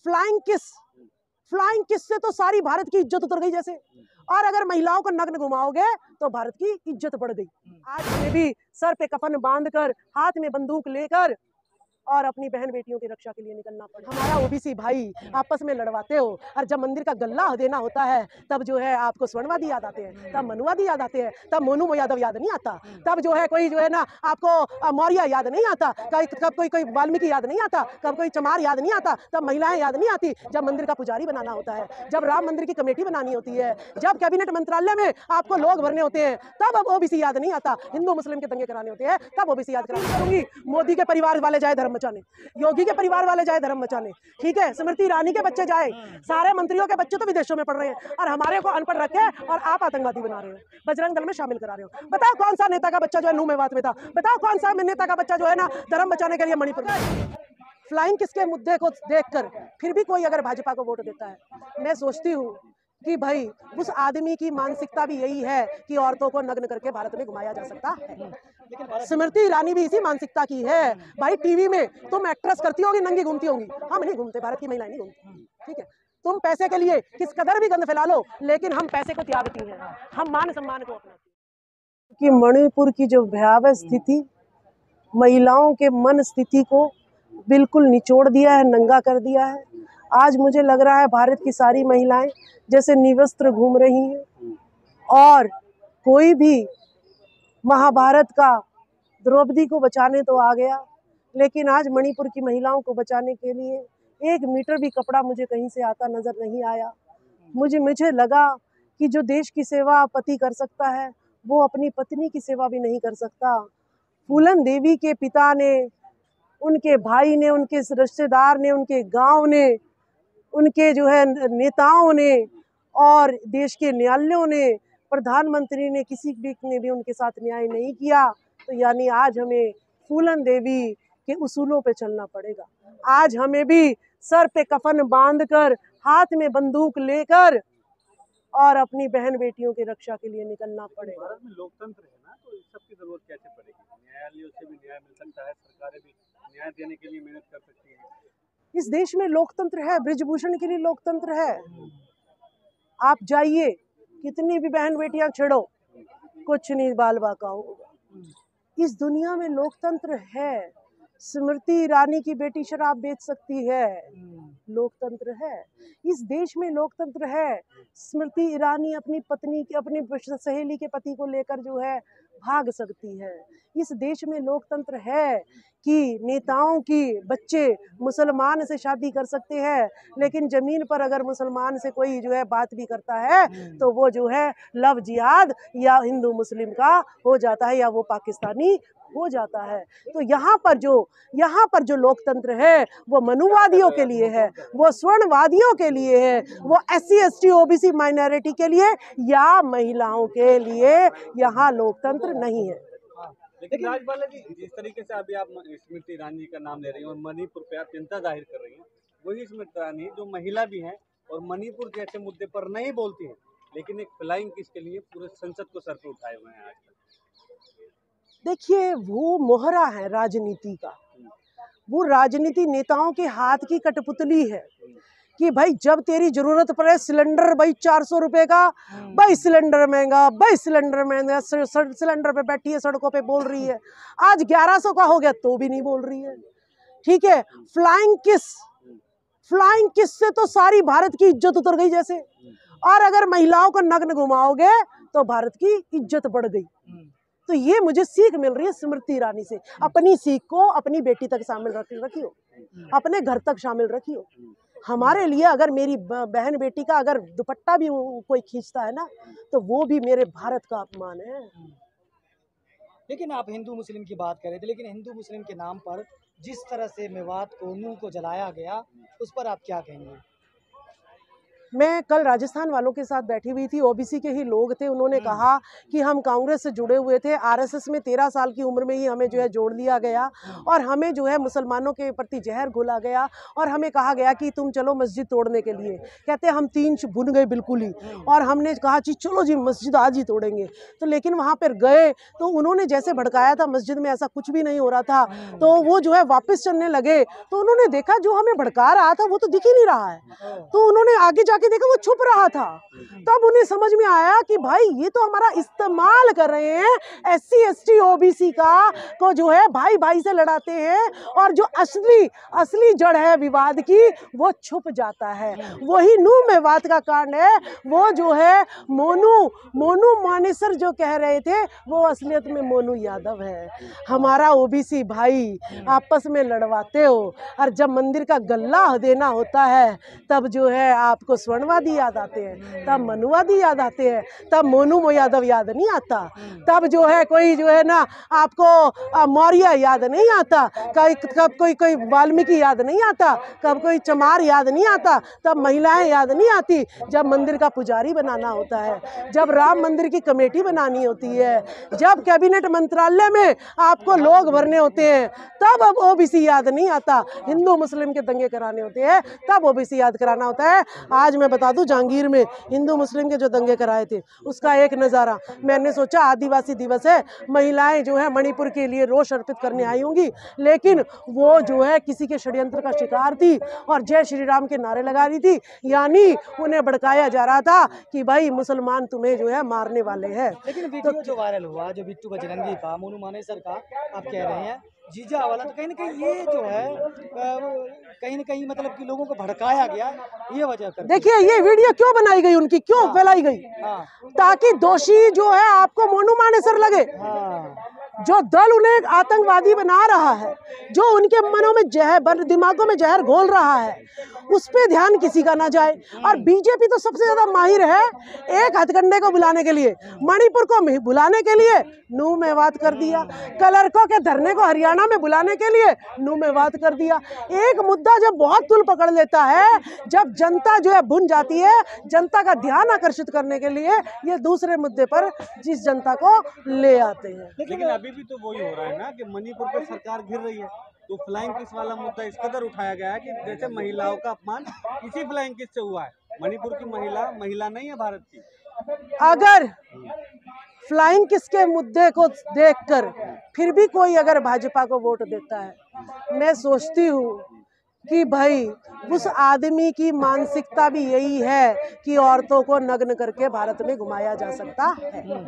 Flying kiss से तो सारी भारत की इज्जत उतर गई जैसे। और अगर महिलाओं को नग्न घुमाओगे तो भारत की इज्जत बढ़ गई। आज हमें भी सर पे कफन बांधकर, हाथ में बंदूक लेकर और अपनी बहन बेटियों की रक्षा के लिए निकलना पड़ा। हमारा ओबीसी भाई आपस में लड़वाते हो, और जब मंदिर का गल्ला देना होता है तब जो है आपको स्वर्णवादी याद आते हैं, तब मनुवादी याद आते हैं, तब मोनू यादव याद नहीं आता, तब जो है कोई जो है ना आपको मौर्य याद नहीं आता, कब कोई वाल्मीकि याद नहीं आता, कब कोई चमार याद नहीं आता, तब महिलाएं याद नहीं आती। जब मंदिर का पुजारी बनाना होता है, जब राम मंदिर की कमेटी बनानी होती है, जब कैबिनेट मंत्रालय में आपको लोग भरने होते हैं, तब अब ओबीसी याद नहीं आता। हिंदू मुस्लिम के दंगे कराने होते हैं तब ओबीसी याद करूंगी। मोदी के परिवार वाले जाए धर्म मचाने, योगी के परिवार वाले जाए धर्म मचाने, ठीक है, स्मृति ईरानी के बच्चे जाए, सारे मंत्रियों के बच्चे तो विदेशों में पढ़ रहे हैं और हमारे को अनपढ़ रखे और आप आतंकवादी बना रहे हो, बजरंग दल में शामिल करा रहे हो। बताओ कौन सा नेता का बच्चा जो है नू मेवात में था, बताओ कौन सा नेता का बच्चा जो है ना धर्म बचाने के लिए मणिपुर में। फ्लाइंग किसके मुद्दे को देखकर फिर भी कोई अगर भाजपा को वोट देता है, मैं सोचती हूँ कि भाई उस आदमी की मानसिकता भी यही है कि औरतों को नग्न करके भारत में घुमाया जा सकता है। स्मृति ईरानी भी इसी मानसिकता की है। भाई टीवी में तुम एक्ट्रेस करती होगी, नंगी घूमती होंगी, हम नहीं घूमते, भारत की महिलाएं नहीं घूमती, ठीक है। तुम पैसे के लिए किस कदर भी गंद फैला लो, लेकिन हम पैसे को त्यागती हैं, हम मान सम्मान को अपनाते हैं। कि मणिपुर की जो भयावह स्थिति महिलाओं के मन स्थिति को बिल्कुल निचोड़ दिया है, नंगा कर दिया है। आज मुझे लग रहा है भारत की सारी महिलाएं जैसे निवस्त्र घूम रही हैं, और कोई भी महाभारत का द्रौपदी को बचाने तो आ गया, लेकिन आज मणिपुर की महिलाओं को बचाने के लिए 1 मीटर भी कपड़ा मुझे कहीं से आता नजर नहीं आया। मुझे लगा कि जो देश की सेवा पति कर सकता है वो अपनी पत्नी की सेवा भी नहीं कर सकता। फूलन देवी के पिता ने, उनके भाई ने, उनके रिश्तेदार ने, उनके गांव ने, उनके जो है नेताओं ने और देश के न्यायालयों ने, प्रधानमंत्री ने, किसी ने भी उनके साथ न्याय नहीं किया। तो यानी आज हमें फूलन देवी के उसूलों पे चलना पड़ेगा। आज हमें भी सर पे कफन बांधकर, हाथ में बंदूक लेकर और अपनी बहन बेटियों की रक्षा के लिए निकलना पड़ेगा। भारत में लोकतंत्र है ना, तो इस सब की जरूरत कैसे पड़ेगी? न्यायालयों से भी न्याय मिल सकता है, सरकारें भी न्याय देने के लिए मेहनत कर सकती हैं। इस देश में लोकतंत्र है, बृजभूषण के लिए लोकतंत्र है। आप जाइए, कितनी भी बहन बेटियां छेड़ो, कुछ नहीं बाल बाका होगा। इस दुनिया में लोकतंत्र है। स्मृति ईरानी की बेटी शराब बेच सकती है, लोकतंत्र है। इस देश में लोकतंत्र है। स्मृति ईरानी अपनी पत्नी की, अपनी सहेली के पति को लेकर जो है भाग सकती है। इस देश में लोकतंत्र है कि नेताओं की बच्चे मुसलमान से शादी कर सकते हैं, लेकिन जमीन पर अगर मुसलमान से कोई जो है बात भी करता है तो वो जो है लव जिहाद या हिंदू मुस्लिम का हो जाता है, या वो पाकिस्तानी हो जाता है। तो यहाँ पर जो लोकतंत्र है वो मनुवादियों के लिए है, वो स्वर्णवादियों के लिए है, वो SC ST OBC माइनॉरिटी के लिए या महिलाओं के लिए यहाँ लोकतंत्र नहीं है। लेकिन राजपाल जी, जिस तरीके से अभी आप स्मृति ईरानी का नाम ले रही हैं और मणिपुर पे आप चिंता जाहिर कर रही हैं, वही स्मृति ईरानी जो महिला भी हैं और मणिपुर जैसे मुद्दे पर नहीं बोलती हैं, लेकिन एक फ्लाइंग किस के लिए पूरे संसद को सर पे उठाए हुए हैं आज तक। देखिए, वो मोहरा है राजनीति का, वो राजनीति नेताओं के हाथ की कठपुतली है कि भाई जब तेरी जरूरत पड़े सिलेंडर भाई 400 रुपए का, भाई सिलेंडर महंगा, भाई सिलेंडर महंगा, सिलेंडर पे बैठी है सड़कों पे बोल रही है। आज 1100 का हो गया तो भी नहीं बोल रही है, ठीक है। फ्लाइंग किस से तो सारी भारत की इज्जत उतर गई जैसे। और अगर महिलाओं को नग्न घुमाओगे तो भारत की इज्जत बढ़ गई। तो ये मुझे सीख मिल रही है स्मृति ईरानी से। अपनी सीख को अपनी बेटी तक शामिल रखियो, अपने घर तक शामिल रखियो। हमारे लिए अगर मेरी बहन बेटी का अगर दुपट्टा भी कोई खींचता है ना, तो वो भी मेरे भारत का अपमान है। लेकिन आप हिंदू मुस्लिम की बात कर रहे थे, लेकिन हिंदू मुस्लिम के नाम पर जिस तरह से मेवात को, नूह को जलाया गया, उस पर आप क्या कहेंगे? मैं कल राजस्थान वालों के साथ बैठी हुई थी, ओबीसी के ही लोग थे। उन्होंने कहा कि हम कांग्रेस से जुड़े हुए थे, आरएसएस में 13 साल की उम्र में ही हमें जो है जोड़ लिया गया और हमें जो है मुसलमानों के प्रति जहर घोला गया और हमें कहा गया कि तुम चलो मस्जिद तोड़ने के लिए। कहते हम 3 भुन गए बिल्कुल ही, और हमने कहा जी चलो जी मस्जिद आज ही तोड़ेंगे। तो लेकिन वहाँ पर गए तो उन्होंने जैसे भड़काया था, मस्जिद में ऐसा कुछ भी नहीं हो रहा था, तो वो जो है वापस चलने लगे। तो उन्होंने देखा जो हमें भड़का रहा था वो तो दिख ही नहीं रहा है, तो उन्होंने आगे जाके देखा वो छुप रहा था। तब उन्हें समझ में आया कि भाई ये तो हमारा इस्तेमाल कर रहे हैं, SC ST OBC को जो है भाई भाई से लड़ाते हैं, और जो असली जड़ है विवाद की वो छुप जाता है। वही नूह मेवात का कांड है, वो जो है मोनू मानेसर जो कह रहे थे वो असलियत में मोनू यादव है। हमारा OBC भाई आपस में लड़वाते हो, और जब मंदिर का गल्ला देना होता है तब जो है आपको स्वर्णवादी याद आते हैं, तब मनुवादी याद आते हैं, तब मोनू यादव याद नहीं आता, तब जो है कोई जो है ना आपको मौर्य याद नहीं आता, कब कोई वाल्मीकि याद नहीं आता, कब कोई चमार याद नहीं आता, तब महिलाएं याद नहीं आती। जब मंदिर का पुजारी बनाना होता है, जब राम मंदिर की कमेटी बनानी होती है, जब कैबिनेट मंत्रालय में आपको लोग भरने होते हैं, तब अब OBC याद नहीं आता। हिंदू मुस्लिम के दंगे कराने होते हैं तब OBC याद कराना होता है। आज मैं बता दूं, जहांगीर में हिंदू मुस्लिम के जो दंगे कराए थे उसका एक नज़ारा, मैंने सोचा आदिवासी दिवस है, महिलाएं जो है मणिपुर के लिए रोष अर्पित करने आई होंगी, लेकिन वो जो है किसी के षड्यंत्र का शिकार थी और जय श्री राम के नारे लगा रही थी, यानी उन्हें भड़काया जा रहा था कि भाई मुसलमान तुम्हें जो है मारने वाले हैं। लेकिन वीडियो जो वायरल हुआ, जो बिट्टू बजरंगी का, मोनू मानेसर का आप कह रहे हैं जीजा वाला, तो कहीं ना कहीं ये जो है कहीं ना कहीं मतलब कि लोगों को भड़काया गया, ये वजह कर। देखिए ये वीडियो क्यों बनाई गई, उनकी क्यों फैलाई गई, ताकि दोषी जो है आपको मोनू मानेसर लगे। जो दल उन्हें आतंकवादी बना रहा है, जो उनके मनों में जहर, दिमागों में जहर घोल रहा है, उस पे ध्यान किसी का ना जाए। और बीजेपी तो सबसे ज्यादा माहिर है एक हथकंडे को बुलाने के लिए, मणिपुर को बुलाने के लिए नूह मेवात कर दिया, कलरकों के धरने को हरियाणा में बुलाने के लिए नूह मेवात कर दिया। एक मुद्दा जब बहुत तुल पकड़ लेता है, जब जनता जो है भुन जाती है, जनता का ध्यान आकर्षित करने के लिए ये दूसरे मुद्दे पर जिस जनता को ले आते हैं। लेकिन अभी भी तो वही हो रहा है ना कि मणिपुर पे सरकार घिर रही है, तो फ्लाइंग किस वाला मुद्दा इस कदर उठाया गया है कि जैसे महिलाओं का अपमान इसी फ्लाइंग किस से हुआ है। मणिपुर की महिला नहीं है भारत की। अगर फ्लाइंग किस के मुद्दे को देखकर फिर भी कोई अगर भाजपा को वोट देता है, मैं सोचती हूँ कि भाई उस आदमी की मानसिकता भी यही है कि औरतों को नग्न करके भारत में घुमाया जा सकता है।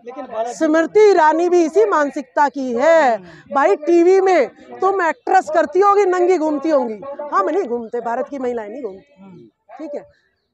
लेकिन स्मृति ईरानी भी इसी मानसिकता की है। भाई टीवी में तुम एक्ट्रेस करती होगी, नंगी घूमती होंगी, हम नहीं घूमते, भारत की महिलाएं नहीं घूमती, ठीक है।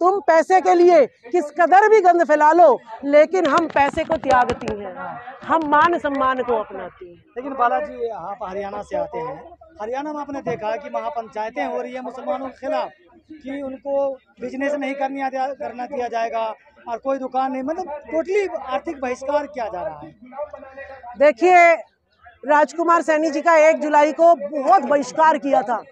तुम पैसे के लिए किस कदर भी गंद फैला लो, लेकिन हम पैसे को त्यागती हैं, हम मान सम्मान को अपनाती हैं। लेकिन बालाजी आप हरियाणा से आते हैं, हरियाणा में आपने देखा कि महापंचायतें हो रही है मुसलमानों के खिलाफ कि उनको बिजनेस नहीं करना दिया जाएगा और कोई दुकान नहीं, मतलब टोटली आर्थिक बहिष्कार किया जा रहा है। देखिए राजकुमार सैनी जी का 1 जुलाई को बहुत बहिष्कार किया था,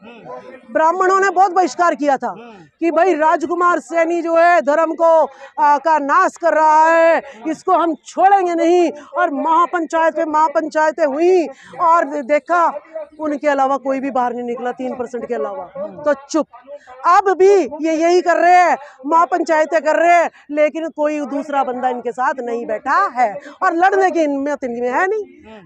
ब्राह्मणों ने बहुत बहिष्कार किया था कि भाई राजकुमार सैनी जो है धर्म को का नाश कर रहा है, इसको हम छोड़ेंगे नहीं। और महापंचायतें हुई और देखा उनके अलावा कोई भी बाहर नहीं निकला, 3% के अलावा, तो चुप। अब भी ये यही कर रहे हैं, महापंचायतें कर रहे हैं, लेकिन कोई दूसरा बंदा इनके साथ नहीं बैठा है और लड़ने की हिम्मत इनमें है नहीं,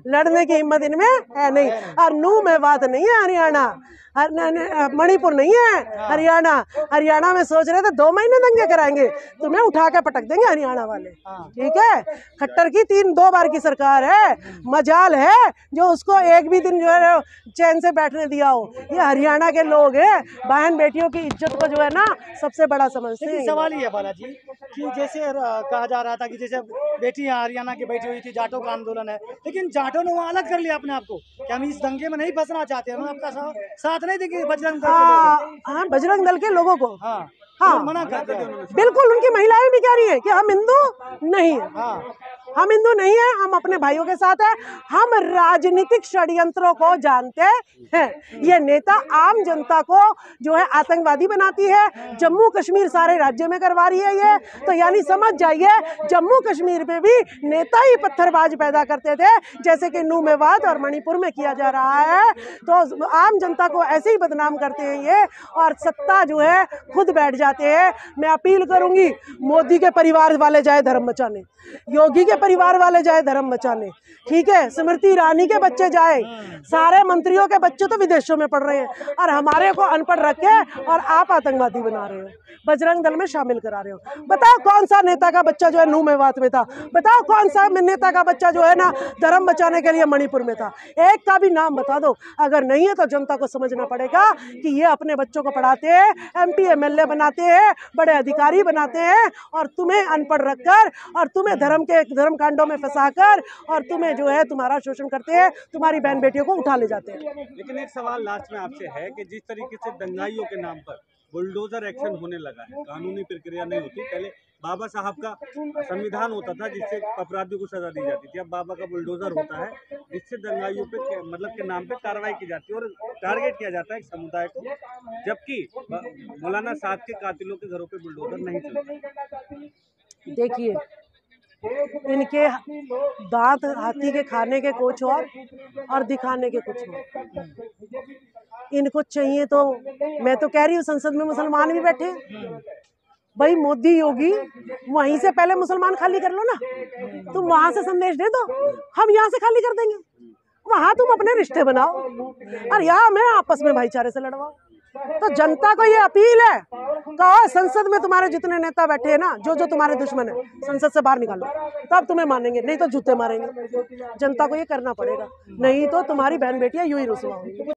लड़ने की हिम्मत इनमें है नहीं। और नूह मेवात नहीं है हरियाणा, मणिपुर नहीं है हरियाणा में सोच रहे थे 2 महीने दंगे कराएंगे, तुम्हें उठा के पटक देंगे हरियाणा वाले, ठीक है। खट्टर की 2 बार की सरकार है, मजाल है जो उसको एक भी दिन जो है चैन से बैठने दिया हो। ये हरियाणा के लोग हैं, बहन बेटियों की इज्जत को जो है ना सबसे बड़ा समझते हैं। सवाल ये है बालाजी कि जैसे कहा जा रहा था कि जैसे बेटियां हरियाणा की बैठी हुई थी, जाटों का आंदोलन है, लेकिन जाटों ने वहाँ अलग कर लिया अपने आप को कि हम इस दंगे में नहीं फंसना चाहते, हम आपका साथ नहीं देंगे बजरंग दल के लोग। हाँ, बजरंग दल के लोगों को हाँ मना कर दिया बिल्कुल। उनकी महिलाएं भी कह रही है कि हम हिंदू नहीं है। हम हिंदू नहीं है, हम अपने भाइयों के साथ है। हम राजनीतिक षड्यंत्रों को जानते हैं। ये नेता आम जनता को जो है आतंकवादी बनाती है, जम्मू कश्मीर सारे राज्य में करवा रही है ये। तो यानी समझ जाइए, जम्मू कश्मीर में भी नेता ही पत्थरबाज पैदा करते थे, जैसे कि नूह मेवात और मणिपुर में किया जा रहा है। तो आम जनता को ऐसे ही बदनाम करते हैं ये, और सत्ता जो है खुद बैठ जाते हैं। मैं अपील करूंगी, मोदी के परिवार वाले जाए धर्म बचाने, योगी के परिवार वाले जाए धर्म बचाने, ठीक है, स्मृति ईरानी के बच्चे जाए, सारे मंत्रियों के बच्चे तो विदेशों में पढ़ रहे हैं, और हमारे को अनपढ़ रख के और आप आतंकवादी बना रहे हो, बजरंग दल में शामिल करा रहे हो। बताओ कौन सा नेता का बच्चा जो है नूह मेवात में था? बताओ कौन सा नेता का बच्चा जो है ना धर्म बचाने के लिए मणिपुर में था? एक का भी नाम बता दो। अगर नहीं है तो जनता को समझना पड़ेगा कि ये अपने बच्चों को पढ़ाते हैं, MP MLA बनाते हैं, बड़े अधिकारी बनाते हैं, और तुम्हें अनपढ़ रखकर और तुम्हें धर्म कांडों में फंसाकर और तुम्हें जो है तुम्हारा शोषण करते हैं, तुम्हारी बहन बेटियों को उठा ले जाते हैं। लेकिन एक सवाल लास्ट में आपसे है कि जिस तरीके से दंगाइयों के नाम पर बुलडोजर एक्शन होने लगा है, कानूनी प्रक्रिया नहीं होती। पहले बाबा साहब का संविधान होता था जिससे अपराधियों को सजा दी जाती थी, अब बाबा का बुलडोजर होता है जिससे दंगाइयों पे मतलब के नाम पे कार्रवाई की जाती है और टारगेट किया जाता है एक समुदाय को, जबकि मौलाना साहब के कातिलों के घरों पे बुलडोजर नहीं चलता। देखिए, इनके दांत हाथी के खाने के कुछ और दिखाने के कुछ और। इनको चाहिए तो मैं तो कह रही हूँ संसद में मुसलमान भी बैठे हैं। भाई मोदी योगी वहीं से पहले मुसलमान खाली कर लो ना, तुम वहां से संदेश दे दो, हम यहाँ से खाली कर देंगे। वहां तुम अपने रिश्ते बनाओ और यहाँ मैं आपस में भाईचारे से लड़वाओ। तो जनता को ये अपील है, कहो संसद में तुम्हारे जितने नेता बैठे हैं ना, जो तुम्हारे दुश्मन है, संसद से बाहर निकालो, तब तुम्हें मानेंगे, नहीं तो जूते मारेंगे। जनता को ये करना पड़ेगा, नहीं तो तुम्हारी बहन बेटियां यूं ही रुसवा होंगी।